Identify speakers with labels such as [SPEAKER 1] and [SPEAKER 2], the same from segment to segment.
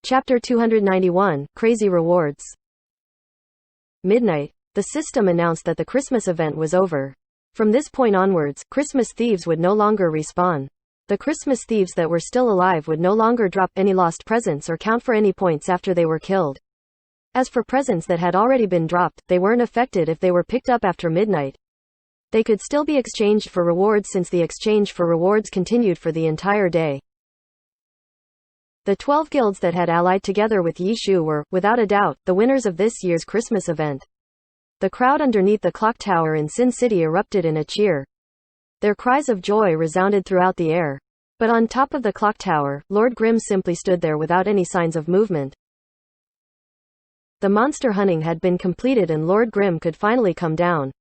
[SPEAKER 1] Chapter 291, Crazy Rewards. Midnight. The system announced that the Christmas event was over. From this point onwards, Christmas thieves would no longer respawn. The Christmas thieves that were still alive would no longer drop any lost presents or count for any points after they were killed. As for presents that had already been dropped, they weren't affected if they were picked up after midnight. They could still be exchanged for rewards since the exchange for rewards continued for the entire day. The 12 guilds that had allied together with Yishu were, without a doubt, the winners of this year's Christmas event. The crowd underneath the clock tower in Sin City erupted in a cheer. Their cries of joy resounded throughout the air. But on top of the clock tower, Lord Grimm simply stood there without any signs of movement. The monster hunting had been completed and Lord Grimm could finally come down.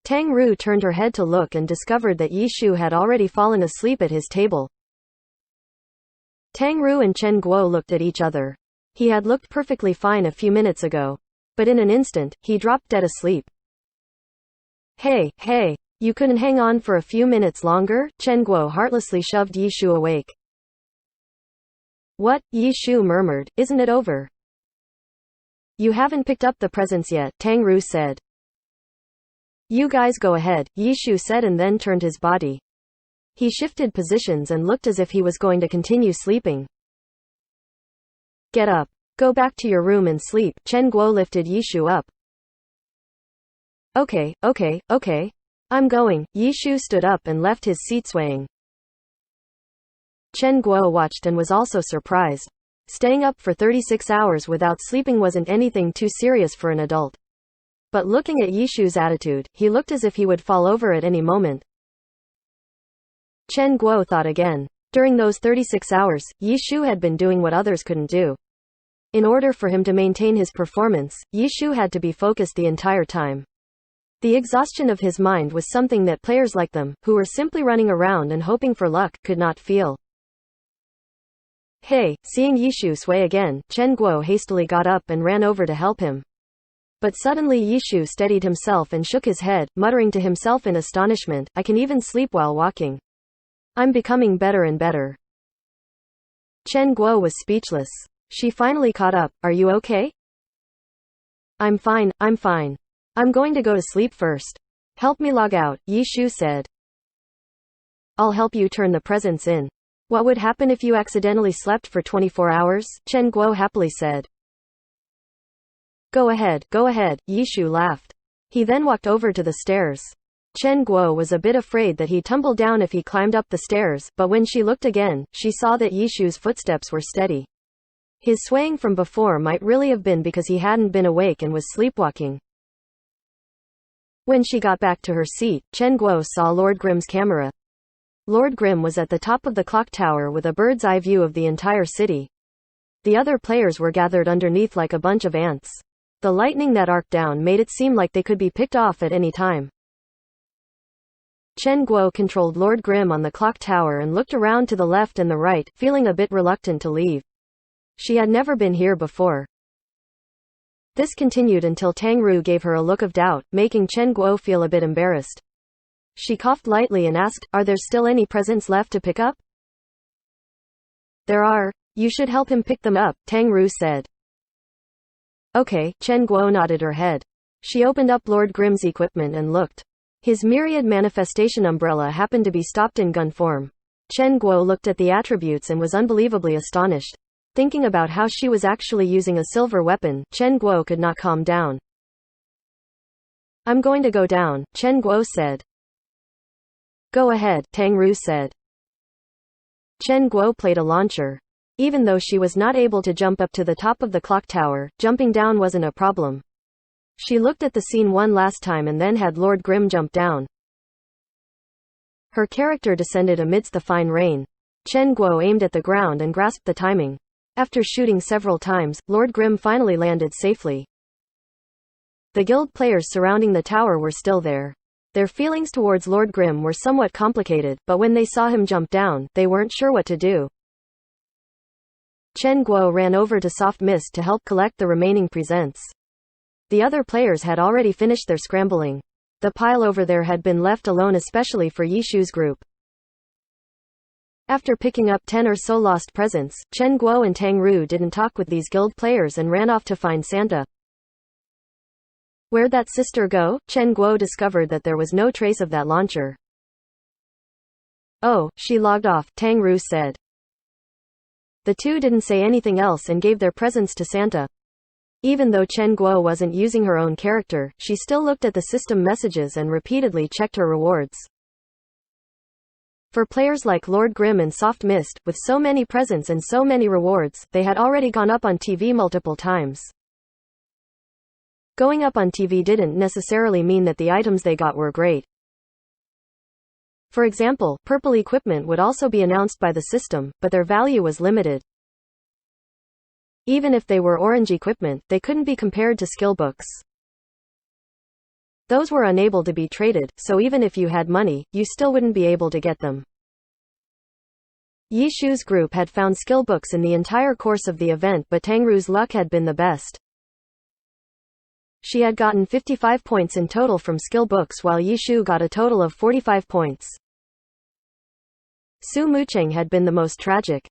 [SPEAKER 1] Tang Ru turned her head to look and discovered that Yishu had already fallen asleep at his table. Tang Ru and Chen Guo looked at each other. He had looked perfectly fine a few minutes ago. But in an instant, he dropped dead asleep. Hey, you couldn't hang on for a few minutes longer? Chen Guo heartlessly shoved Yishu awake. What? Yishu murmured, isn't it over? You haven't picked up the presents yet, Tang Ru said. You guys go ahead, Yishu said and then turned his body. He shifted positions and looked as if he was going to continue sleeping. Get up. Go back to your room and sleep, Chen Guo lifted Yishu up. Okay. I'm going. Yishu stood up and left his seat swaying. Chen Guo watched and was also surprised. Staying up for 36 hours without sleeping wasn't anything too serious for an adult. But looking at Yishu's attitude, he looked as if he would fall over at any moment. Chen Guo thought again. During those 36 hours, Yishu had been doing what others couldn't do. In order for him to maintain his performance, Yishu had to be focused the entire time. The exhaustion of his mind was something that players like them, who were simply running around and hoping for luck, could not feel. Hey, seeing Yishu sway again, Chen Guo hastily got up and ran over to help him. But suddenly Yishu steadied himself and shook his head, muttering to himself in astonishment, I can even sleep while walking. I'm becoming better and better. Chen Guo was speechless. She finally caught up. Are you okay? I'm fine. I'm going to go to sleep first. Help me log out, Yishu said. I'll help you turn the presents in. What would happen if you accidentally slept for 24 hours? Chen Guo happily said. Go ahead, Yishu laughed. He then walked over to the stairs. Chen Guo was a bit afraid that he'd tumble down if he climbed up the stairs, but when she looked again, she saw that Yishu's footsteps were steady. His swaying from before might really have been because he hadn't been awake and was sleepwalking. When she got back to her seat, Chen Guo saw Lord Grimm's camera. Lord Grimm was at the top of the clock tower with a bird's eye view of the entire city. The other players were gathered underneath like a bunch of ants. The lightning that arced down made it seem like they could be picked off at any time. Chen Guo controlled Lord Grimm on the clock tower and looked around to the left and the right, feeling a bit reluctant to leave. She had never been here before. This continued until Tang Ru gave her a look of doubt, making Chen Guo feel a bit embarrassed. She coughed lightly and asked, are there still any presents left to pick up? There are. You should help him pick them up, Tang Ru said. Okay, Chen Guo nodded her head. She opened up Lord Grimm's equipment and looked. His myriad manifestation umbrella happened to be stopped in gun form. Chen Guo looked at the attributes and was unbelievably astonished. Thinking about how she was actually using a silver weapon, Chen Guo could not calm down. I'm going to go down, Chen Guo said. Go ahead, Tang Ru said. Chen Guo played a launcher. Even though she was not able to jump up to the top of the clock tower, jumping down wasn't a problem. She looked at the scene one last time and then had Lord Grimm jump down. Her character descended amidst the fine rain. Chen Guo aimed at the ground and grasped the timing. After shooting several times, Lord Grimm finally landed safely. The guild players surrounding the tower were still there. Their feelings towards Lord Grimm were somewhat complicated, but when they saw him jump down, they weren't sure what to do. Chen Guo ran over to Soft Mist to help collect the remaining presents. The other players had already finished their scrambling. The pile over there had been left alone especially for Yishu's group. After picking up 10 or so lost presents, Chen Guo and Tang Ru didn't talk with these guild players and ran off to find Santa. Where'd that sister go? Chen Guo discovered that there was no trace of that launcher. Oh, she logged off, Tang Ru said. The two didn't say anything else and gave their presents to Santa. Even though Chen Guo wasn't using her own character, she still looked at the system messages and repeatedly checked her rewards. For players like Lord Grimm and Soft Mist, with so many presents and so many rewards, they had already gone up on TV multiple times. Going up on TV didn't necessarily mean that the items they got were great. For example, purple equipment would also be announced by the system, but their value was limited. Even if they were orange equipment, they couldn't be compared to skill books. Those were unable to be traded, so even if you had money, you still wouldn't be able to get them. Yi Shu's group had found skill books in the entire course of the event, but Tang Ru's luck had been the best. She had gotten 55 points in total from skill books while Yi Shu got a total of 45 points. Su Mucheng had been the most tragic.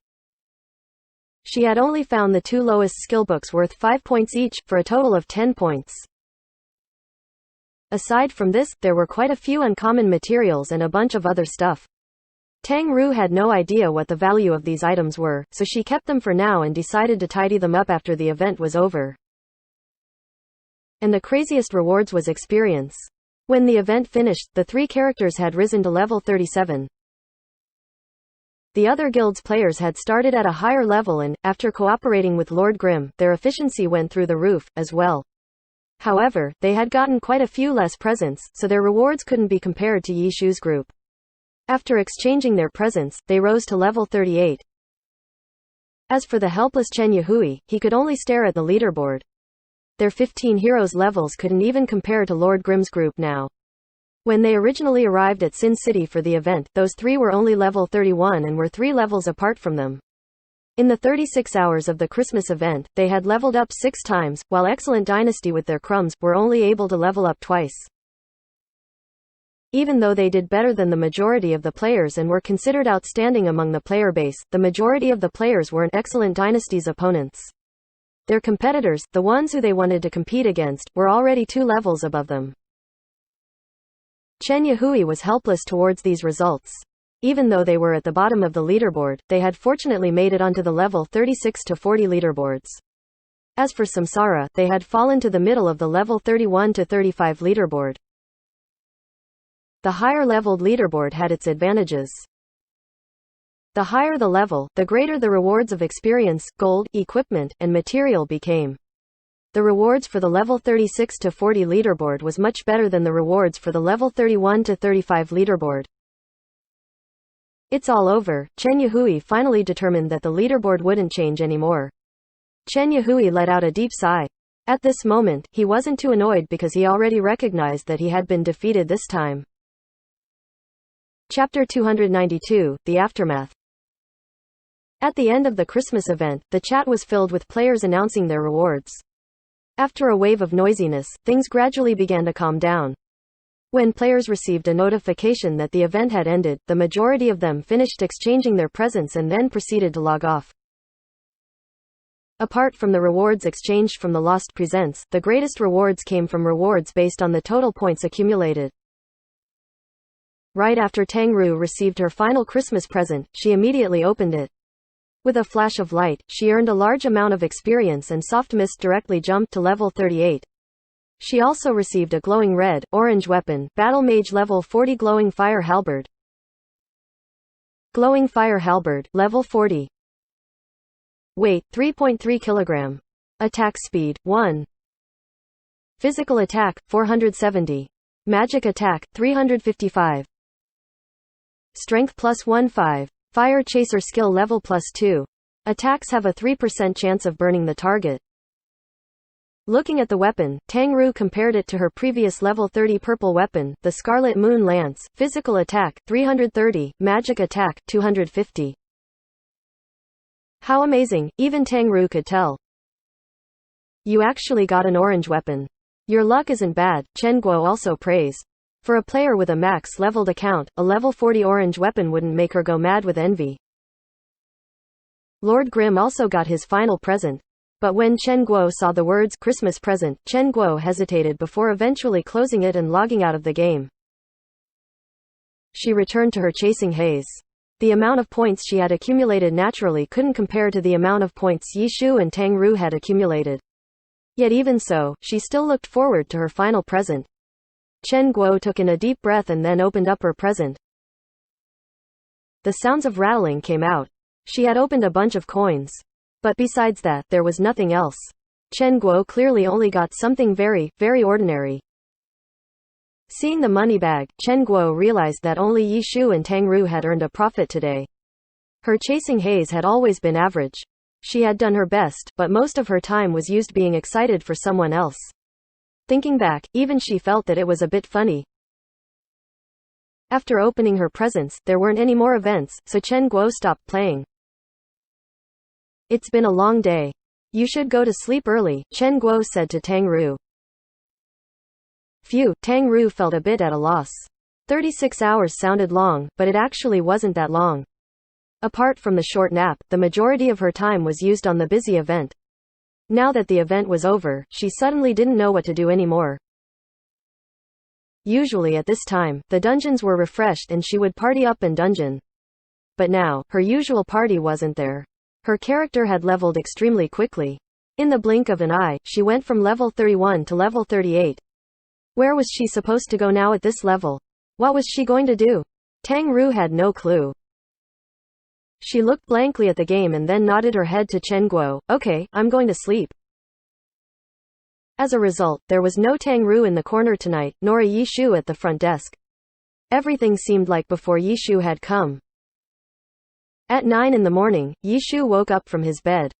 [SPEAKER 1] She had only found the two lowest skill books worth 5 points each, for a total of 10 points. Aside from this, there were quite a few uncommon materials and a bunch of other stuff. Tang Ru had no idea what the value of these items were, so she kept them for now and decided to tidy them up after the event was over. And the craziest rewards was experience. When the event finished, the three characters had risen to level 37. The other guild's players had started at a higher level and, after cooperating with Lord Grimm, their efficiency went through the roof, as well. However, they had gotten quite a few less presents, so their rewards couldn't be compared to Yi Shu's group. After exchanging their presents, they rose to level 38. As for the helpless Chen Yahui, he could only stare at the leaderboard. Their 15 heroes levels couldn't even compare to Lord Grimm's group now. When they originally arrived at Sin City for the event, those three were only level 31 and were 3 levels apart from them. In the 36 hours of the Christmas event, they had leveled up 6 times, while Excellent Dynasty with their crumbs were only able to level up twice. Even though they did better than the majority of the players and were considered outstanding among the player base, the majority of the players weren't Excellent Dynasty's opponents. Their competitors, the ones who they wanted to compete against, were already 2 levels above them. Chen Yahui was helpless towards these results. Even though they were at the bottom of the leaderboard, they had fortunately made it onto the level 36 to 40 leaderboards. As for Samsara, they had fallen to the middle of the level 31 to 35 leaderboard. The higher leveled leaderboard had its advantages. The higher the level, the greater the rewards of experience, gold, equipment, and material became. The rewards for the level 36 to 40 leaderboard was much better than the rewards for the level 31 to 35 leaderboard. It's all over. Chen Yahui finally determined that the leaderboard wouldn't change anymore. Chen Yahui let out a deep sigh. At this moment, he wasn't too annoyed because he already recognized that he had been defeated this time. Chapter 292, The Aftermath. At the end of the Christmas event, the chat was filled with players announcing their rewards. After a wave of noisiness, things gradually began to calm down. When players received a notification that the event had ended, the majority of them finished exchanging their presents and then proceeded to log off. Apart from the rewards exchanged from the lost presents, the greatest rewards came from rewards based on the total points accumulated. Right after Tang Ru received her final Christmas present, she immediately opened it. With a flash of light, she earned a large amount of experience and Soft Mist directly jumped to level 38. She also received a glowing red, orange weapon, Battle Mage level 40 Glowing Fire Halberd. Glowing Fire Halberd, level 40. Weight, 3.3 kg. Attack speed, 1. Physical attack, 470. Magic attack, 355. Strength plus 1/5. Fire Chaser skill level plus 2. Attacks have a 3% chance of burning the target. Looking at the weapon, Tang Ru compared it to her previous level 30 purple weapon, the Scarlet Moon Lance. Physical attack, 330. Magic attack, 250. How amazing, even Tang Ru could tell. You actually got an orange weapon. Your luck isn't bad, Chen Guo also praised. For a player with a max leveled account, a level 40 orange weapon wouldn't make her go mad with envy. Lord Grimm also got his final present. But when Chen Guo saw the words Christmas present, Chen Guo hesitated before eventually closing it and logging out of the game. She returned to her chasing haze. The amount of points she had accumulated naturally couldn't compare to the amount of points Yi Shu and Tang Ru had accumulated. Yet even so, she still looked forward to her final present. Chen Guo took in a deep breath and then opened up her present. The sounds of rattling came out. She had opened a bunch of coins. But besides that, there was nothing else. Chen Guo clearly only got something very, very ordinary. Seeing the money bag, Chen Guo realized that only Yi Shu and Tang Ru had earned a profit today. Her chasing haze had always been average. She had done her best, but most of her time was used being excited for someone else. Thinking back, even she felt that it was a bit funny. After opening her presents, there weren't any more events, so Chen Guo stopped playing. It's been a long day. You should go to sleep early, Chen Guo said to Tang Ru. Phew, Tang Ru felt a bit at a loss. 36 hours sounded long, but it actually wasn't that long. Apart from the short nap, the majority of her time was used on the busy event. Now that the event was over, she suddenly didn't know what to do anymore. Usually at this time, the dungeons were refreshed and she would party up in dungeon. But now, her usual party wasn't there. Her character had leveled extremely quickly. In the blink of an eye, she went from level 31 to level 38. Where was she supposed to go now at this level? What was she going to do? Tang Ru had no clue. She looked blankly at the game and then nodded her head to Chen Guo. Okay, I'm going to sleep. As a result, there was no Tang Ru in the corner tonight, nor a Yi Shu at the front desk. Everything seemed like before Yi Shu had come. At 9 in the morning, Yi Shu woke up from his bed.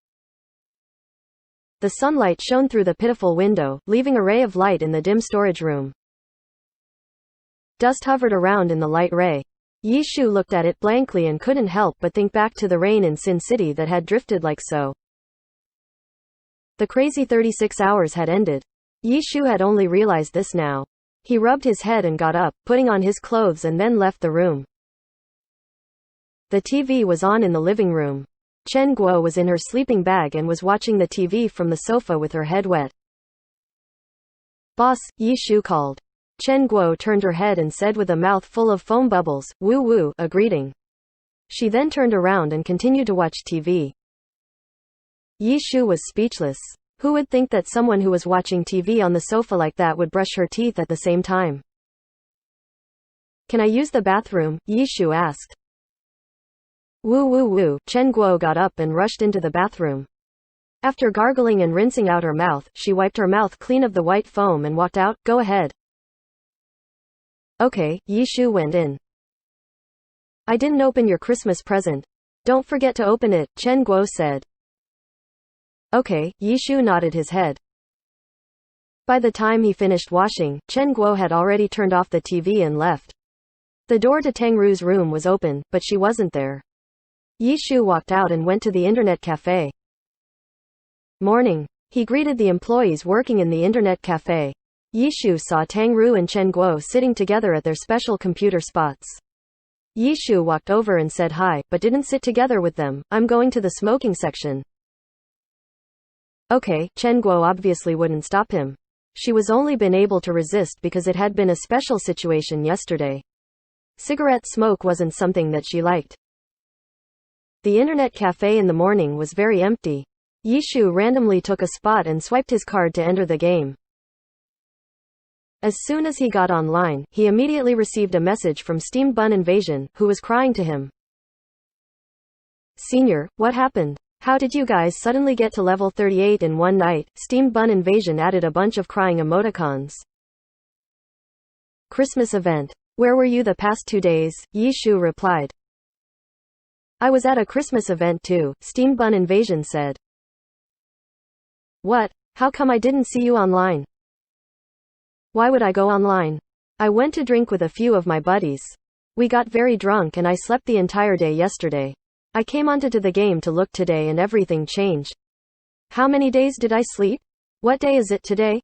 [SPEAKER 1] The sunlight shone through the pitiful window, leaving a ray of light in the dim storage room. Dust hovered around in the light ray. Yi Shu looked at it blankly and couldn't help but think back to the rain in Sin City that had drifted like so. The crazy 36 hours had ended. Yi Shu had only realized this now. He rubbed his head and got up, putting on his clothes and then left the room. The TV was on in the living room. Chen Guo was in her sleeping bag and was watching the TV from the sofa with her head wet. Boss, Yi Shu called. Chen Guo turned her head and said with a mouth full of foam bubbles, woo woo, a greeting. She then turned around and continued to watch TV. Yi Shu was speechless. Who would think that someone who was watching TV on the sofa like that would brush her teeth at the same time? Can I use the bathroom? Yi Shu asked. Woo woo woo, Chen Guo got up and rushed into the bathroom. After gargling and rinsing out her mouth, she wiped her mouth clean of the white foam and walked out. Go ahead. Okay, Yi Shu went in. I didn't open your Christmas present. Don't forget to open it, Chen Guo said. Okay, Yi Shu nodded his head. By the time he finished washing, Chen Guo had already turned off the TV and left. The door to Tang Ru's room was open, but she wasn't there. Yi Shu walked out and went to the internet cafe. Morning. He greeted the employees working in the internet cafe. Yi Shu saw Tang Ru and Chen Guo sitting together at their special computer spots. Yi Shu walked over and said hi, but didn't sit together with them. I'm going to the smoking section. Okay, Chen Guo obviously wouldn't stop him. She was only been able to resist because it had been a special situation yesterday. Cigarette smoke wasn't something that she liked. The internet cafe in the morning was very empty. Yi Shu randomly took a spot and swiped his card to enter the game. As soon as he got online, he immediately received a message from Steamed Bun Invasion, who was crying to him. Senior, what happened? How did you guys suddenly get to level 38 in one night? Steamed Bun Invasion added a bunch of crying emoticons. Christmas event. Where were you the past 2 days? Yi Shu replied. I was at a Christmas event too, Steamed Bun Invasion said. What? How come I didn't see you online? Why would I go online? I went to drink with a few of my buddies. We got very drunk and I slept the entire day yesterday. I came onto the game to look today and everything changed. How many days did I sleep? What day is it today?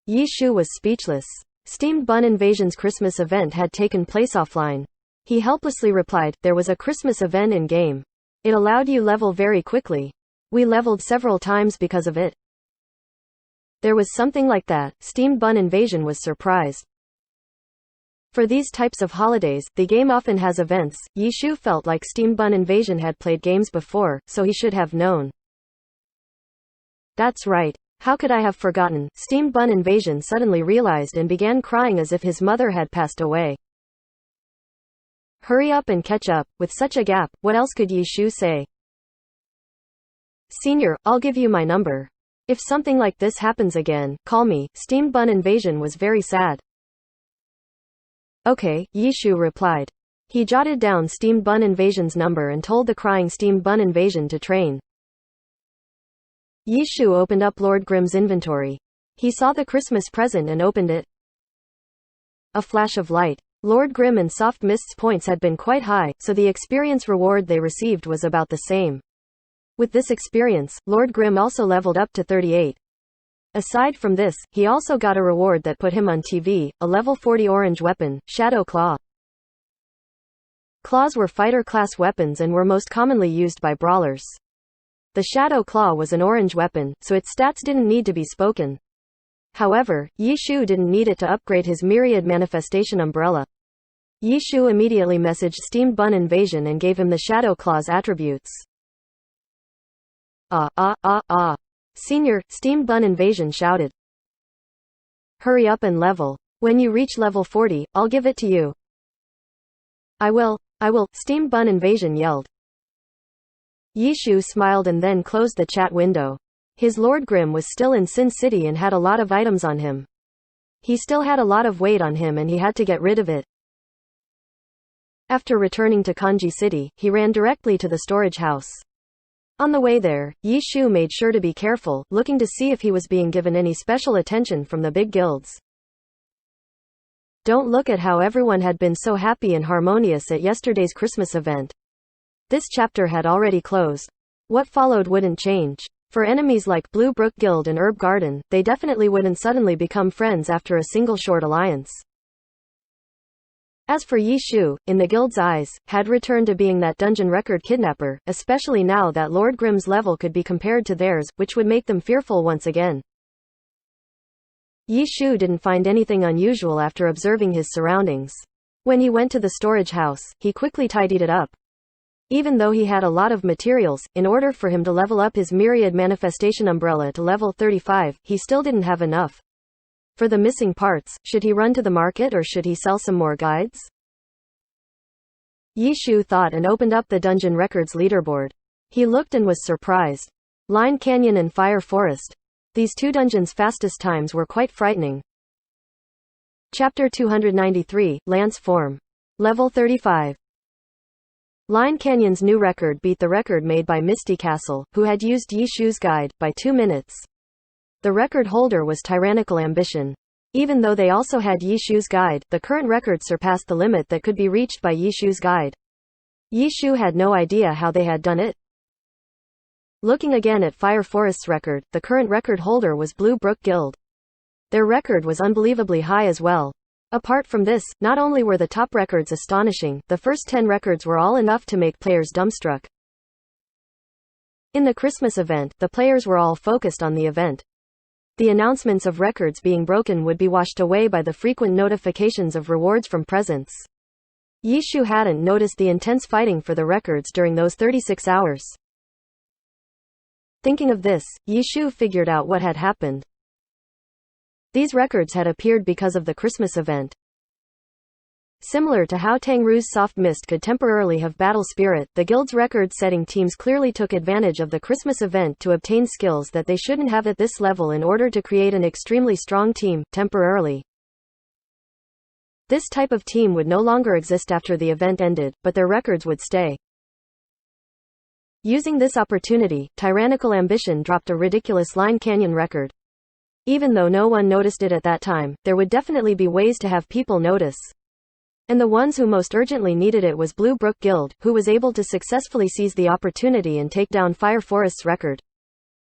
[SPEAKER 1] Yi Shu was speechless. Steamed Bun Invasion's Christmas event had taken place offline. He helplessly replied, there was a Christmas event in-game. It allowed you level very quickly. We leveled several times because of it. There was something like that. Steamed Bun Invasion was surprised. For these types of holidays, the game often has events. Yishu felt like Steamed Bun Invasion had played games before, so he should have known. That's right. How could I have forgotten? Steamed Bun Invasion suddenly realized and began crying as if his mother had passed away. Hurry up and catch up. With such a gap, what else could Yishu say? Senior, I'll give you my number. If something like this happens again, call me. Steamed Bun Invasion was very sad. Okay, Yishu replied. He jotted down Steamed Bun Invasion's number and told the crying Steamed Bun Invasion to train. Yishu opened up Lord Grimm's inventory. He saw the Christmas present and opened it. A flash of light. Lord Grimm and Soft Mist's points had been quite high, so the experience reward they received was about the same. With this experience, Lord Grimm also leveled up to 38. Aside from this, he also got a reward that put him on TV, a level 40 orange weapon, Shadow Claw. Claws were fighter-class weapons and were most commonly used by brawlers. The Shadow Claw was an orange weapon, so its stats didn't need to be spoken. However, Yishu didn't need it to upgrade his Myriad Manifestation Umbrella. Yishu immediately messaged Steamed Bun Invasion and gave him the Shadow Claw's attributes. Senior, Steamed Bun Invasion shouted. Hurry up and level. When you reach level 40, I'll give it to you. I will, Steamed Bun Invasion yelled. Yishu smiled and then closed the chat window. His Lord Grimm was still in Sin City and had a lot of items on him. He still had a lot of weight on him and he had to get rid of it. After returning to Kanji City, he ran directly to the storage house. On the way there, Yishu made sure to be careful, looking to see if he was being given any special attention from the big guilds. Don't look at how everyone had been so happy and harmonious at yesterday's Christmas event. This chapter had already closed. What followed wouldn't change. For enemies like Blue Brook Guild and Herb Garden, they definitely wouldn't suddenly become friends after a single short alliance. As for Yishu, in the guild's eyes, had returned to being that dungeon record kidnapper, especially now that Lord Grimm's level could be compared to theirs, which would make them fearful once again. Yishu didn't find anything unusual after observing his surroundings. When he went to the storage house, he quickly tidied it up. Even though he had a lot of materials, in order for him to level up his Myriad Manifestation Umbrella to level 35, he still didn't have enough. For the missing parts, should he run to the market or should he sell some more guides? Yishu thought and opened up the Dungeon Records leaderboard. He looked and was surprised. Line Canyon and Fire Forest. These two dungeons' fastest times were quite frightening. Chapter 293, Lance Form. Level 35. Line Canyon's new record beat the record made by Misty Castle, who had used Yishu's guide, by 2 minutes. The record holder was Tyrannical Ambition. Even though they also had Yishu's guide, the current record surpassed the limit that could be reached by Yishu's guide. Yishu had no idea how they had done it. Looking again at Fire Forest's record, the current record holder was Blue Brook Guild. Their record was unbelievably high as well. Apart from this, not only were the top records astonishing, the first 10 records were all enough to make players dumbstruck. In the Christmas event, the players were all focused on the event. The announcements of records being broken would be washed away by the frequent notifications of rewards from presents. Yishu hadn't noticed the intense fighting for the records during those 36 hours. Thinking of this, Yishu figured out what had happened. These records had appeared because of the Christmas event. Similar to how Tangru's Soft Mist could temporarily have battle spirit, the guild's record-setting teams clearly took advantage of the Christmas event to obtain skills that they shouldn't have at this level in order to create an extremely strong team, temporarily. This type of team would no longer exist after the event ended, but their records would stay. Using this opportunity, Tyrannical Ambition dropped a ridiculous Line Canyon record. Even though no one noticed it at that time, there would definitely be ways to have people notice. And the ones who most urgently needed it was Blue Brook Guild, who was able to successfully seize the opportunity and take down Fire Forest's record.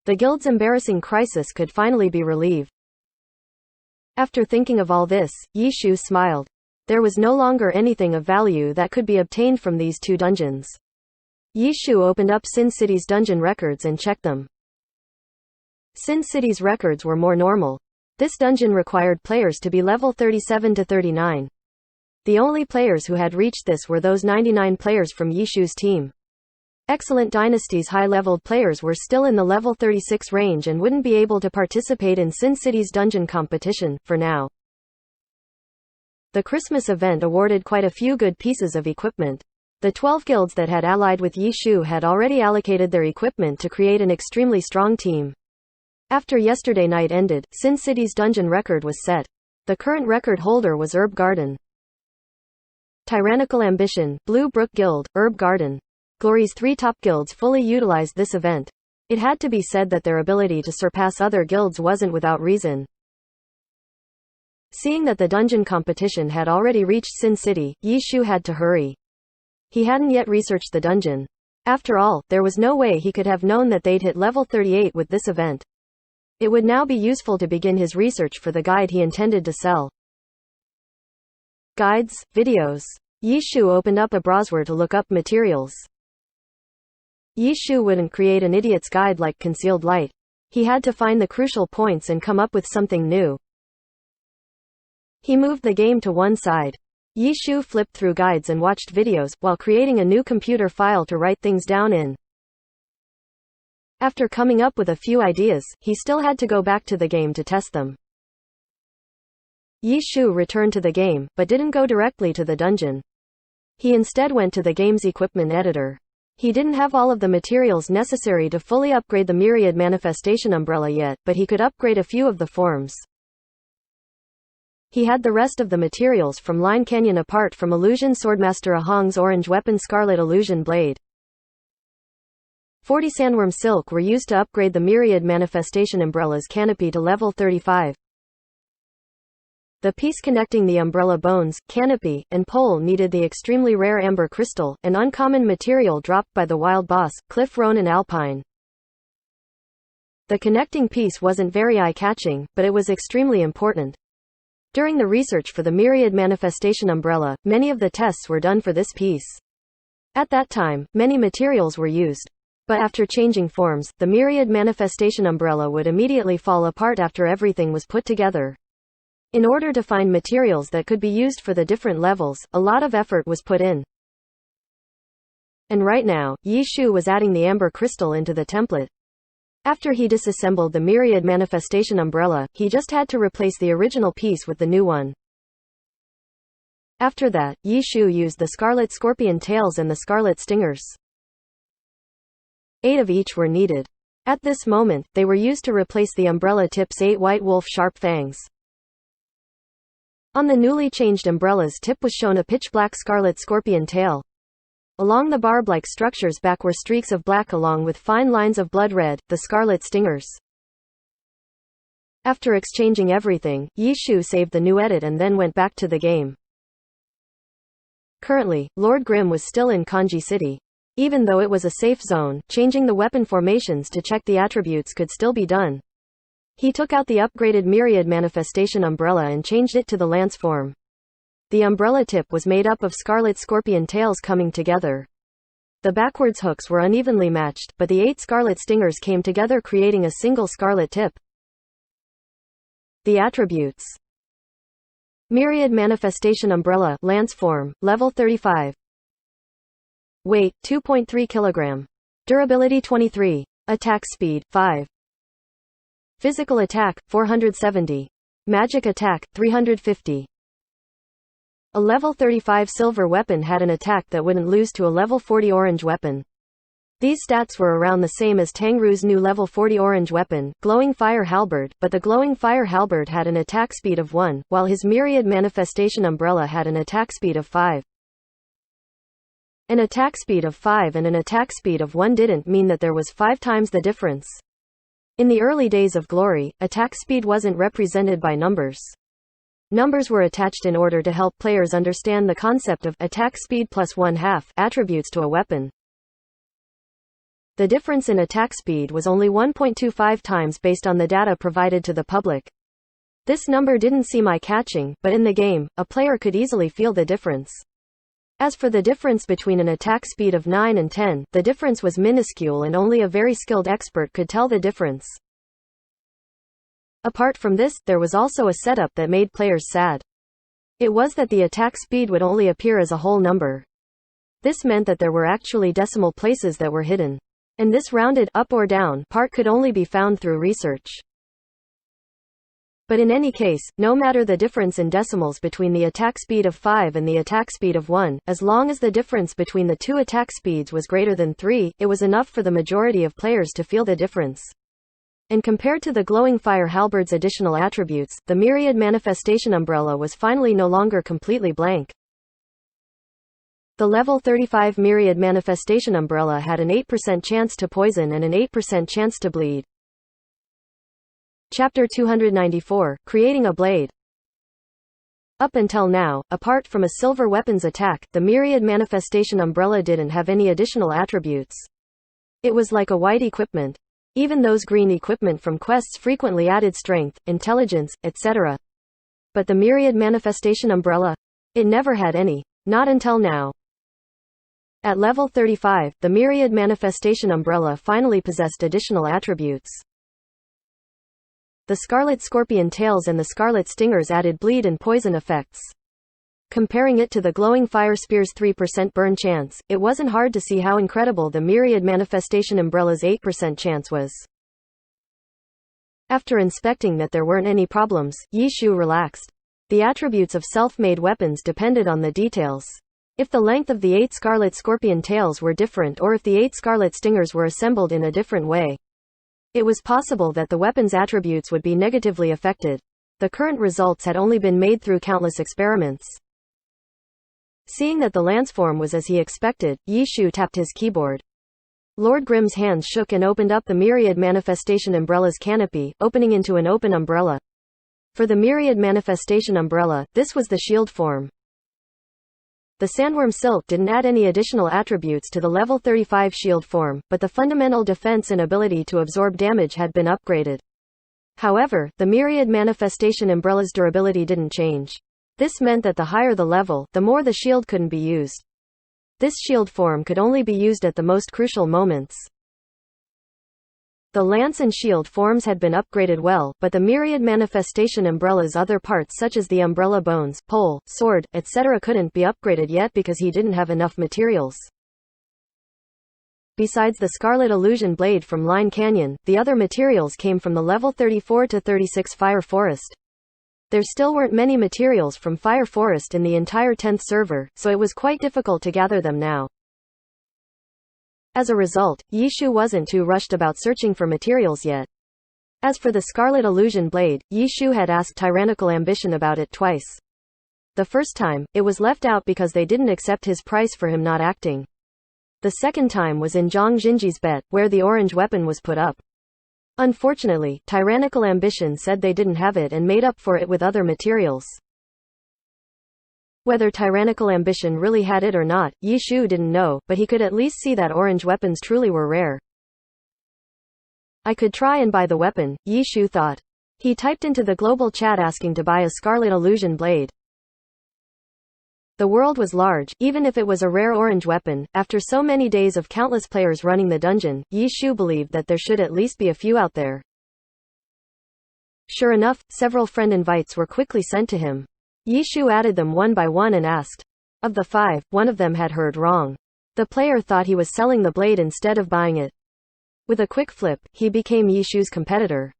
[SPEAKER 1] The guild's embarrassing crisis could finally be relieved. After thinking of all this, Yishu smiled. There was no longer anything of value that could be obtained from these two dungeons. Yi Shu opened up Sin City's dungeon records and checked them. Sin City's records were more normal. This dungeon required players to be level 37 to 39. The only players who had reached this were those 99 players from Yi Shu's team. Excellent Dynasty's high-leveled players were still in the level 36 range and wouldn't be able to participate in Sin City's dungeon competition, for now. The Christmas event awarded quite a few good pieces of equipment. The 12 guilds that had allied with Yi Shu had already allocated their equipment to create an extremely strong team. After yesterday night ended, Sin City's dungeon record was set. The current record holder was Herb Garden. Tyrannical Ambition, Blue Brook Guild, Herb Garden. Glory's 3 top guilds fully utilized this event. It had to be said that their ability to surpass other guilds wasn't without reason. Seeing that the dungeon competition had already reached Sin City, Yi Shu had to hurry. He hadn't yet researched the dungeon. After all, there was no way he could have known that they'd hit level 38 with this event. It would now be useful to begin his research for the guide he intended to sell. Guides, videos. Yi Shu opened up a browser to look up materials. Yi Shu wouldn't create an idiot's guide like Concealed Light. He had to find the crucial points and come up with something new. He moved the game to one side. Yi Shu flipped through guides and watched videos, while creating a new computer file to write things down in. After coming up with a few ideas, he still had to go back to the game to test them. Yi Shu returned to the game, but didn't go directly to the dungeon. He instead went to the game's equipment editor. He didn't have all of the materials necessary to fully upgrade the Myriad Manifestation Umbrella yet, but he could upgrade a few of the forms. He had the rest of the materials from Line Canyon apart from Illusion Swordmaster Ahang's orange weapon Scarlet Illusion Blade. 40 Sandworm Silk were used to upgrade the Myriad Manifestation Umbrella's canopy to level 35. The piece connecting the umbrella bones, canopy, and pole needed the extremely rare amber crystal, an uncommon material dropped by the wild boss, Cliff Ronan Alpine. The connecting piece wasn't very eye-catching, but it was extremely important. During the research for the Myriad Manifestation Umbrella, many of the tests were done for this piece. At that time, many materials were used. But after changing forms, the Myriad Manifestation Umbrella would immediately fall apart after everything was put together. In order to find materials that could be used for the different levels, a lot of effort was put in. And right now, Yi Shu was adding the amber crystal into the template. After he disassembled the Myriad Manifestation Umbrella, he just had to replace the original piece with the new one. After that, Yi Shu used the Scarlet Scorpion Tails and the Scarlet Stingers. 8 of each were needed. At this moment, they were used to replace the umbrella tip's 8 white wolf sharp fangs. On the newly changed umbrella's tip was shown a pitch-black scarlet scorpion tail. Along the barb-like structure's back were streaks of black along with fine lines of blood red, the scarlet stingers. After exchanging everything, Yi Shu saved the new edit and then went back to the game. Currently, Lord Grimm was still in Kanji City. Even though it was a safe zone, changing the weapon formations to check the attributes could still be done. He took out the upgraded Myriad Manifestation Umbrella and changed it to the lance form. The umbrella tip was made up of scarlet scorpion tails coming together. The backwards hooks were unevenly matched, but the 8 scarlet stingers came together creating a single scarlet tip. The attributes. Myriad Manifestation Umbrella, lance form, level 35. Weight, 2.3 kg. Durability 23. Attack speed, 5. Physical attack, 470. Magic attack, 350. A level 35 silver weapon had an attack that wouldn't lose to a level 40 orange weapon. These stats were around the same as Tangru's new level 40 orange weapon, Glowing Fire Halberd, but the Glowing Fire Halberd had an attack speed of 1, while his Myriad Manifestation Umbrella had an attack speed of 5. An attack speed of 5 and an attack speed of 1 didn't mean that there was 5 times the difference. In the early days of Glory, attack speed wasn't represented by numbers. Numbers were attached in order to help players understand the concept of attack speed plus 1/2 attributes to a weapon. The difference in attack speed was only 1.25 times based on the data provided to the public. This number didn't seem eye-catching, but in the game, a player could easily feel the difference. As for the difference between an attack speed of 9 and 10, the difference was minuscule and only a very skilled expert could tell the difference. Apart from this, there was also a setup that made players sad. It was that the attack speed would only appear as a whole number. This meant that there were actually decimal places that were hidden. And this rounded, up or down, part could only be found through research. But in any case, no matter the difference in decimals between the attack speed of 5 and the attack speed of 1, as long as the difference between the two attack speeds was greater than 3, it was enough for the majority of players to feel the difference. And compared to the glowing fire halberd's additional attributes, the myriad manifestation umbrella was finally no longer completely blank. The level 35 myriad manifestation umbrella had an 8% chance to poison and an 8% chance to bleed. Chapter 294, Creating a Blade. Up until now, apart from a silver weapons attack, the myriad manifestation umbrella didn't have any additional attributes. It was like a white equipment. Even those green equipment from quests frequently added strength, intelligence, etc. But the myriad manifestation umbrella? It never had any. Not until now. At level 35, the myriad manifestation umbrella finally possessed additional attributes. The scarlet scorpion tails and the scarlet stingers added bleed and poison effects. Comparing it to the glowing fire spear's 3% burn chance, it wasn't hard to see how incredible the myriad manifestation umbrella's 8% chance was. After inspecting that there weren't any problems, Yi Shu relaxed. The attributes of self-made weapons depended on the details. If the length of the 8 scarlet scorpion tails were different or if the 8 scarlet stingers were assembled in a different way, it was possible that the weapon's attributes would be negatively affected. The current results had only been made through countless experiments. Seeing that the lance form was as he expected, Yi Shu tapped his keyboard. Lord Grimm's hands shook and opened up the myriad manifestation umbrella's canopy, opening into an open umbrella. For the myriad manifestation umbrella, this was the shield form. The sandworm silk didn't add any additional attributes to the level 35 shield form, but the fundamental defense and ability to absorb damage had been upgraded. However, the myriad manifestation umbrella's durability didn't change. This meant that the higher the level, the more the shield couldn't be used. This shield form could only be used at the most crucial moments. The lance and shield forms had been upgraded well, but the myriad manifestation umbrella's other parts such as the umbrella bones, pole, sword, etc. couldn't be upgraded yet because he didn't have enough materials. Besides the Scarlet Illusion Blade from Line Canyon, the other materials came from the level 34 to 36 Fire Forest. There still weren't many materials from Fire Forest in the entire 10th server, so it was quite difficult to gather them now. As a result, Yi Shu wasn't too rushed about searching for materials yet. As for the Scarlet Illusion Blade, Yi Shu had asked Tyrannical Ambition about it twice. The first time, it was left out because they didn't accept his price for him not acting. The second time was in Zhang Jinji's bet, where the orange weapon was put up. Unfortunately, Tyrannical Ambition said they didn't have it and made up for it with other materials. Whether Tyrannical Ambition really had it or not, Yi Shu didn't know, but he could at least see that orange weapons truly were rare. I could try and buy the weapon, Yi Shu thought. He typed into the global chat asking to buy a Scarlet Illusion Blade. The world was large, even if it was a rare orange weapon. After so many days of countless players running the dungeon, Yi Shu believed that there should at least be a few out there. Sure enough, several friend invites were quickly sent to him. Yi Shu added them one by one and asked. Of the 5, one of them had heard wrong. The player thought he was selling the blade instead of buying it. With a quick flip, he became Yi Shu's competitor.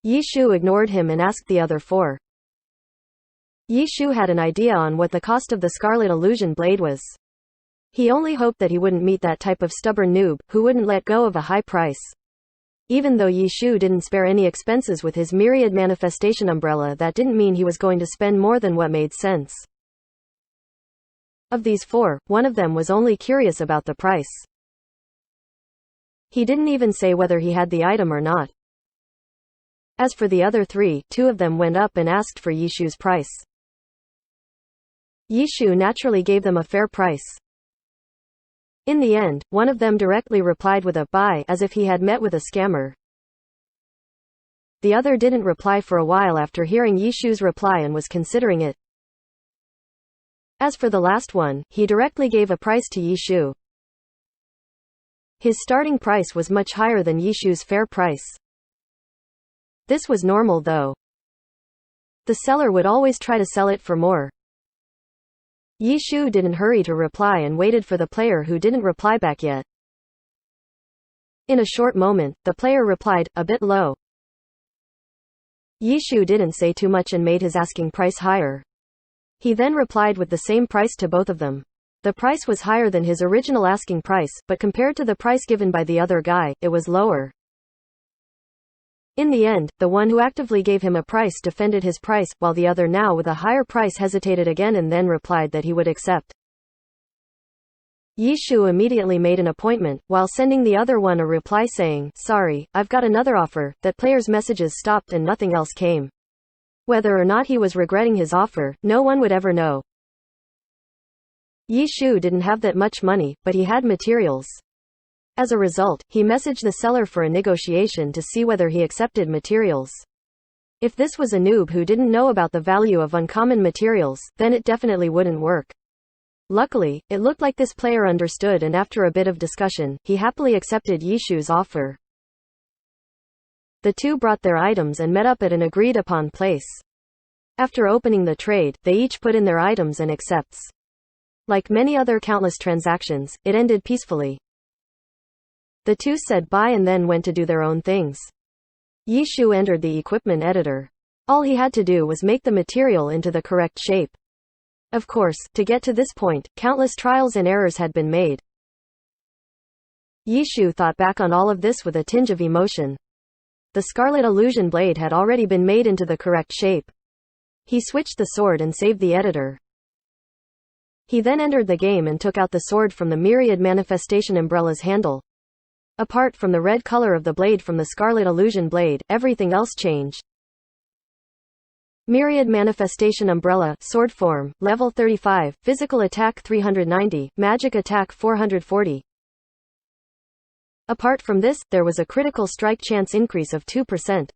[SPEAKER 1] Yi Shu ignored him and asked the other 4. Yi Shu had an idea on what the cost of the Scarlet Illusion Blade was. He only hoped that he wouldn't meet that type of stubborn noob, who wouldn't let go of a high price. Even though Yi Shu didn't spare any expenses with his myriad manifestation umbrella, that didn't mean he was going to spend more than what made sense. Of these 4, one of them was only curious about the price. He didn't even say whether he had the item or not. As for the other 3, 2 of them went up and asked for Yi Shu's price. Yi Shu naturally gave them a fair price. In the end, one of them directly replied with a buy, as if he had met with a scammer. The other didn't reply for a while after hearing Yi Shu's reply and was considering it. As for the last one, he directly gave a price to Yishu. His starting price was much higher than Yishu's fair price. This was normal though. The seller would always try to sell it for more. Yishu didn't hurry to reply and waited for the player who didn't reply back yet. In a short moment, the player replied, a bit low. Yishu didn't say too much and made his asking price higher. He then replied with the same price to both of them. The price was higher than his original asking price, but compared to the price given by the other guy, it was lower. In the end, the one who actively gave him a price defended his price, while the other now with a higher price hesitated again and then replied that he would accept. Yishu immediately made an appointment, while sending the other one a reply saying, "Sorry, I've got another offer." That player's messages stopped and nothing else came. Whether or not he was regretting his offer, no one would ever know. Yishu didn't have that much money, but he had materials. As a result, he messaged the seller for a negotiation to see whether he accepted materials. If this was a noob who didn't know about the value of uncommon materials, then it definitely wouldn't work. Luckily, it looked like this player understood, and after a bit of discussion, he happily accepted Yishu's offer. The two brought their items and met up at an agreed-upon place. After opening the trade, they each put in their items and accepts. Like many other countless transactions, it ended peacefully. The two said bye and then went to do their own things. Yishu entered the equipment editor. All he had to do was make the material into the correct shape. Of course, to get to this point, countless trials and errors had been made. Yishu thought back on all of this with a tinge of emotion. The Scarlet Illusion blade had already been made into the correct shape. He switched the sword and saved the editor. He then entered the game and took out the sword from the Myriad Manifestation Umbrella's handle. Apart from the red color of the blade from the Scarlet Illusion blade, everything else changed. Myriad Manifestation Umbrella, Sword Form, Level 35, Physical Attack 390, Magic Attack 440. Apart from this, there was a critical strike chance increase of 2%.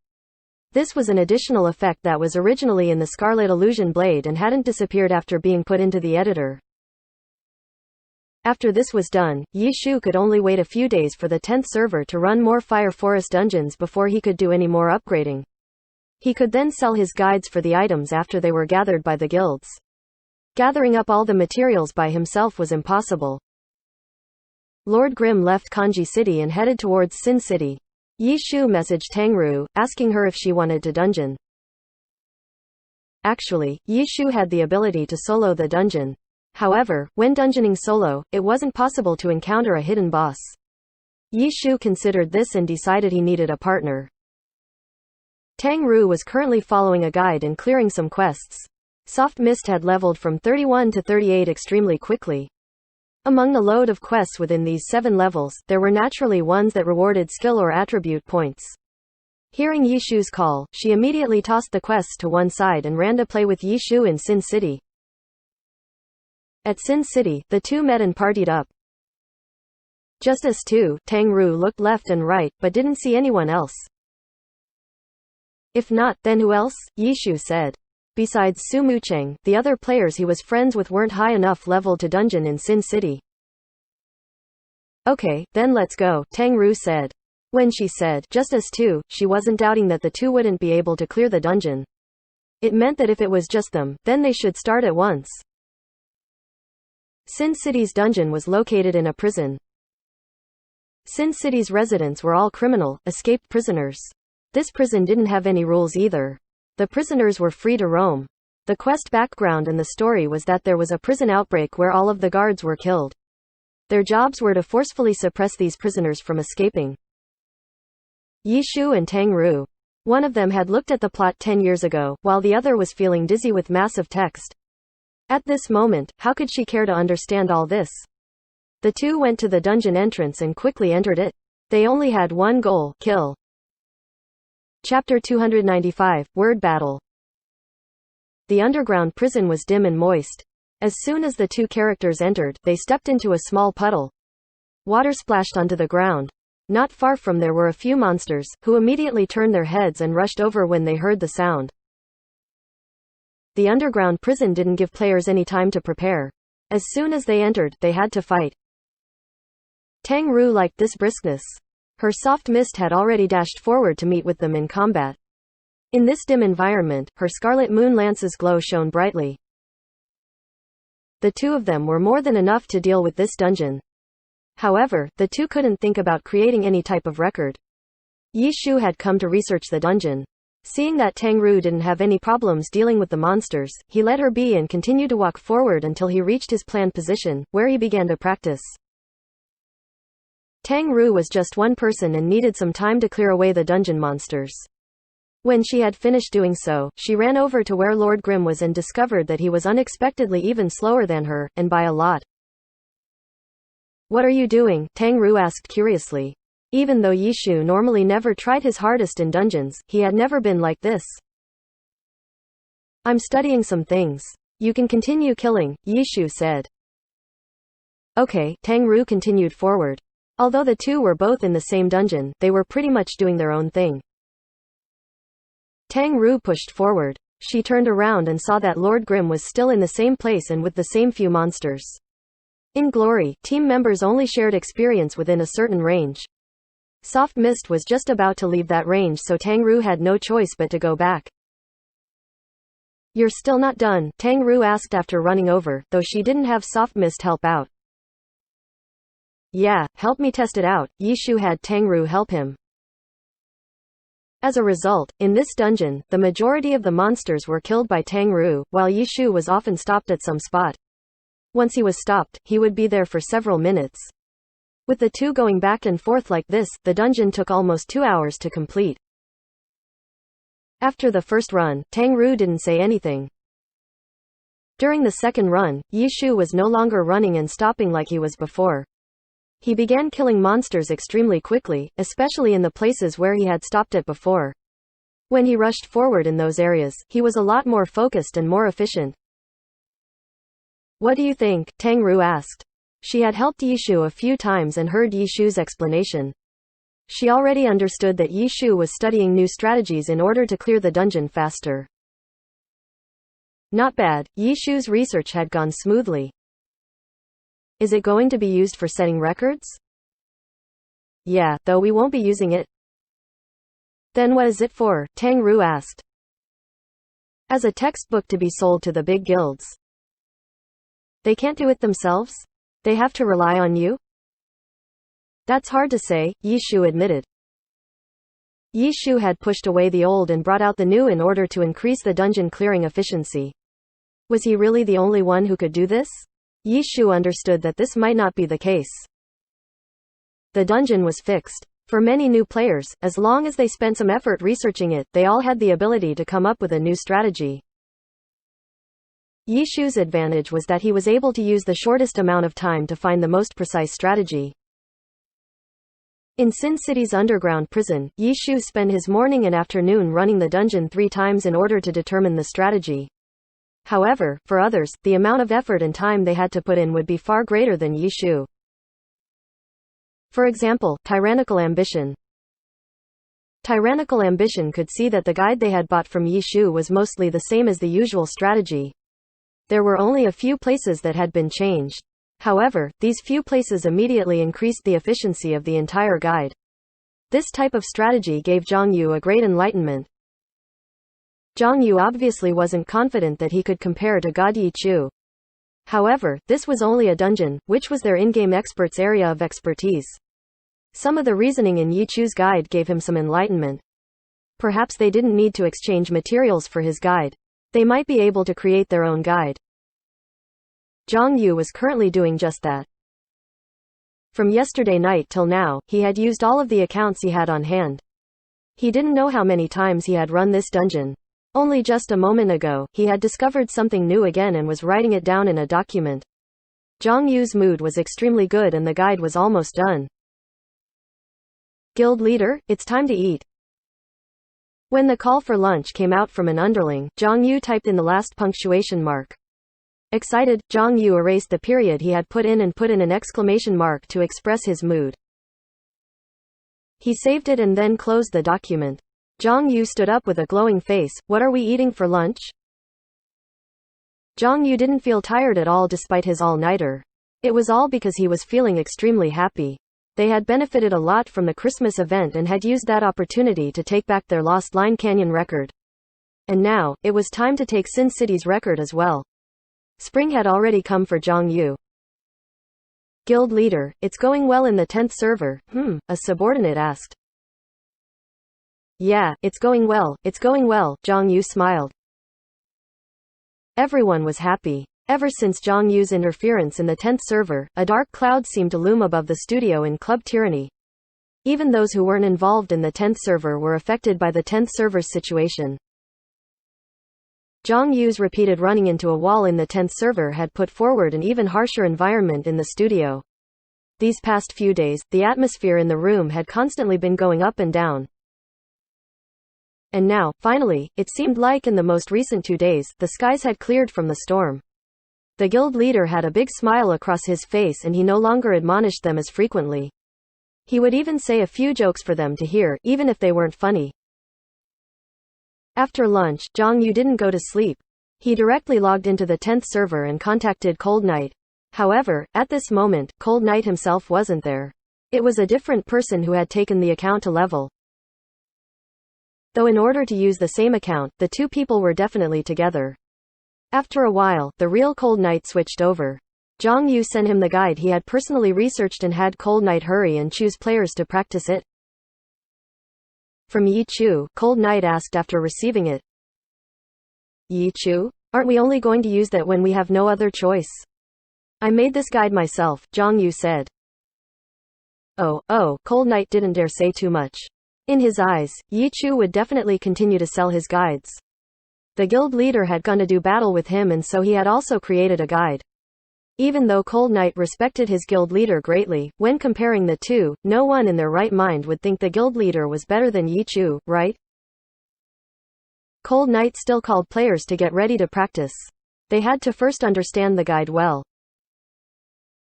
[SPEAKER 1] This was an additional effect that was originally in the Scarlet Illusion blade and hadn't disappeared after being put into the editor. After this was done, Yishu could only wait a few days for the 10th server to run more Fire Forest dungeons before he could do any more upgrading. He could then sell his guides for the items after they were gathered by the guilds. Gathering up all the materials by himself was impossible. Lord Grimm left Kanji City and headed towards Sin City. Yishu messaged Tangru, asking her if she wanted to dungeon. Actually, Yishu had the ability to solo the dungeon. However, when dungeoning solo, it wasn't possible to encounter a hidden boss. Yishu considered this and decided he needed a partner. Tangru was currently following a guide and clearing some quests. Soft Mist had leveled from 31 to 38 extremely quickly. Among the load of quests within these 7 levels, there were naturally ones that rewarded skill or attribute points. Hearing Yishu's call, she immediately tossed the quests to one side and ran to play with Yishu in Sin City. At Sin City, the two met and partied up. Just as two, Tangru looked left and right, but didn't see anyone else. If not, then who else? Yishu said. Besides Su Mucheng, the other players he was friends with weren't high enough level to dungeon in Sin City. Okay, then let's go, Tangru said. When she said, just as two, she wasn't doubting that the two wouldn't be able to clear the dungeon. It meant that if it was just them, then they should start at once. Sin City's dungeon was located in a prison. Sin City's residents were all criminal, escaped prisoners. This prison didn't have any rules either. The prisoners were free to roam. The quest background and the story was that there was a prison outbreak where all of the guards were killed. Their jobs were to forcefully suppress these prisoners from escaping. Yishu and Tangru. One of them had looked at the plot 10 years ago, while the other was feeling dizzy with massive text. At this moment, how could she care to understand all this? The two went to the dungeon entrance and quickly entered it. They only had one goal, kill. Chapter 295, Word Battle. The underground prison was dim and moist. As soon as the two characters entered, they stepped into a small puddle. Water splashed onto the ground. Not far from there were a few monsters, who immediately turned their heads and rushed over when they heard the sound. The underground prison didn't give players any time to prepare. As soon as they entered, they had to fight. Tang Ru liked this briskness. Her soft mist had already dashed forward to meet with them in combat. In this dim environment, her scarlet moon lance's glow shone brightly. The two of them were more than enough to deal with this dungeon. However, the two couldn't think about creating any type of record. Yi Shu had come to research the dungeon. Seeing that Tang Ru didn't have any problems dealing with the monsters, he let her be and continued to walk forward until he reached his planned position, where he began to practice. Tang Ru was just one person and needed some time to clear away the dungeon monsters. When she had finished doing so, she ran over to where Lord Grimm was and discovered that he was unexpectedly even slower than her, and by a lot. "What are you doing?" Tang Ru asked curiously. Even though Yi Shu normally never tried his hardest in dungeons, he had never been like this. "I'm studying some things. You can continue killing," Yi Shu said. Okay, Tang Ru continued forward. Although the two were both in the same dungeon, they were pretty much doing their own thing. Tang Ru pushed forward. She turned around and saw that Lord Grimm was still in the same place and with the same few monsters. In Glory, team members only shared experience within a certain range. Soft Mist was just about to leave that range, so Tang Ru had no choice but to go back. "You're still not done?" Tang Ru asked after running over, though she didn't have Soft Mist help out. "Yeah, help me test it out." Yi Shu had Tang Ru help him. As a result, in this dungeon, the majority of the monsters were killed by Tang Ru, while Yi Shu was often stopped at some spot. Once he was stopped, he would be there for several minutes. With the two going back and forth like this, the dungeon took almost 2 hours to complete. After the first run, Tang Ru didn't say anything. During the second run, Yi Shu was no longer running and stopping like he was before. He began killing monsters extremely quickly, especially in the places where he had stopped it before. When he rushed forward in those areas, he was a lot more focused and more efficient. "What do you think?" Tang Ru asked. She had helped Yi Shu a few times and heard Yi Shu's explanation. She already understood that Yi Shu was studying new strategies in order to clear the dungeon faster. Not bad, Yi Shu's research had gone smoothly. "Is it going to be used for setting records?" "Yeah, though we won't be using it." "Then what is it for?" Tang Ru asked. "As a textbook to be sold to the big guilds." "They can't do it themselves? They have to rely on you?" "That's hard to say," Yi Shu admitted. Yi Shu had pushed away the old and brought out the new in order to increase the dungeon clearing efficiency. Was he really the only one who could do this? Yi Shu understood that this might not be the case. The dungeon was fixed. For many new players, as long as they spent some effort researching it, they all had the ability to come up with a new strategy. Yi Shu's advantage was that he was able to use the shortest amount of time to find the most precise strategy. In Sin City's underground prison, Yi Shu spent his morning and afternoon running the dungeon 3 times in order to determine the strategy. However, for others, the amount of effort and time they had to put in would be far greater than Yi Shu. For example, Tyrannical Ambition. Tyrannical Ambition could see that the guide they had bought from Yi Shu was mostly the same as the usual strategy. There were only a few places that had been changed. However, these few places immediately increased the efficiency of the entire guide. This type of strategy gave Zhang Yu a great enlightenment. Zhang Yu obviously wasn't confident that he could compare to God Yi Chu. However, this was only a dungeon, which was their in-game expert's area of expertise. Some of the reasoning in Yi Chu's guide gave him some enlightenment. Perhaps they didn't need to exchange materials for his guide. They might be able to create their own guide. Zhang Yu was currently doing just that. From yesterday night till now, he had used all of the accounts he had on hand. He didn't know how many times he had run this dungeon. Only just a moment ago, he had discovered something new again and was writing it down in a document. Zhang Yu's mood was extremely good and the guide was almost done. "Guild leader, it's time to eat." When the call for lunch came out from an underling, Zhang Yu typed in the last punctuation mark. Excited, Zhang Yu erased the period he had put in and put in an exclamation mark to express his mood. He saved it and then closed the document. Zhang Yu stood up with a glowing face. "What are we eating for lunch?" Zhang Yu didn't feel tired at all despite his all-nighter. It was all because he was feeling extremely happy. They had benefited a lot from the Christmas event and had used that opportunity to take back their lost Line Canyon record. And now, it was time to take Sin City's record as well. Spring had already come for Zhang Yu. Guild leader, it's going well in the 10th server, a subordinate asked. Yeah, it's going well, Zhang Yu smiled. Everyone was happy. Ever since Zhang Yu's interference in the 10th server, a dark cloud seemed to loom above the studio in Club Tyranny. Even those who weren't involved in the 10th server were affected by the 10th server's situation. Zhang Yu's repeated running into a wall in the 10th server had put forward an even harsher environment in the studio. These past few days, the atmosphere in the room had constantly been going up and down. And now, finally, it seemed like in the most recent 2 days, the skies had cleared from the storm. The guild leader had a big smile across his face and he no longer admonished them as frequently. He would even say a few jokes for them to hear, even if they weren't funny. After lunch, Zhang Yu didn't go to sleep. He directly logged into the 10th server and contacted Cold Knight. However, at this moment, Cold Knight himself wasn't there. It was a different person who had taken the account to level. Though in order to use the same account, the two people were definitely together. After a while, the real Cold Knight switched over. Zhang Yu sent him the guide he had personally researched and had Cold Knight hurry and choose players to practice it. From Yi Chu, Cold Knight asked after receiving it. Yi Chu? Aren't we only going to use that when we have no other choice? I made this guide myself, Zhang Yu said. Oh, Cold Knight didn't dare say too much. In his eyes, Yi Chu would definitely continue to sell his guides. The guild leader had gone to do battle with him and so he had also created a guide. Even though Cold Knight respected his guild leader greatly, when comparing the two, no one in their right mind would think the guild leader was better than Yi Chu, right? Cold Knight still called players to get ready to practice. They had to first understand the guide well.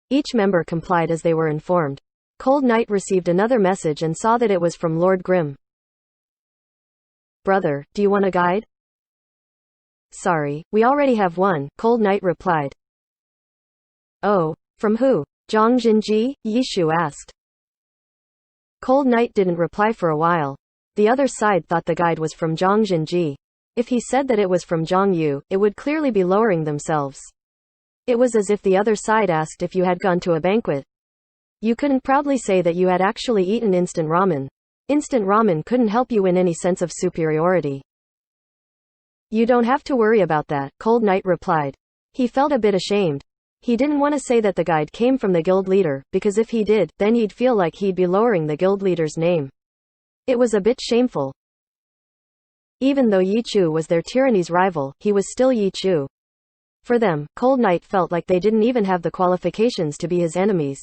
[SPEAKER 1] Each member complied as they were informed. Cold Knight received another message and saw that it was from Lord Grimm. Brother, do you want a guide? Sorry, we already have one, Cold Knight replied. Oh, from who? Zhang Jinji? Yi Shu asked. Cold Knight didn't reply for a while. The other side thought the guide was from Zhang Jinji. If he said that it was from Zhang Yu, it would clearly be lowering themselves. It was as if the other side asked if you had gone to a banquet. You couldn't proudly say that you had actually eaten instant ramen. Instant ramen couldn't help you in any sense of superiority. You don't have to worry about that, Cold Knight replied. He felt a bit ashamed. He didn't want to say that the guide came from the guild leader, because if he did, then he'd feel like he'd be lowering the guild leader's name. It was a bit shameful. Even though Yi Chu was their tyranny's rival, he was still Yi Chu. For them, Cold Knight felt like they didn't even have the qualifications to be his enemies.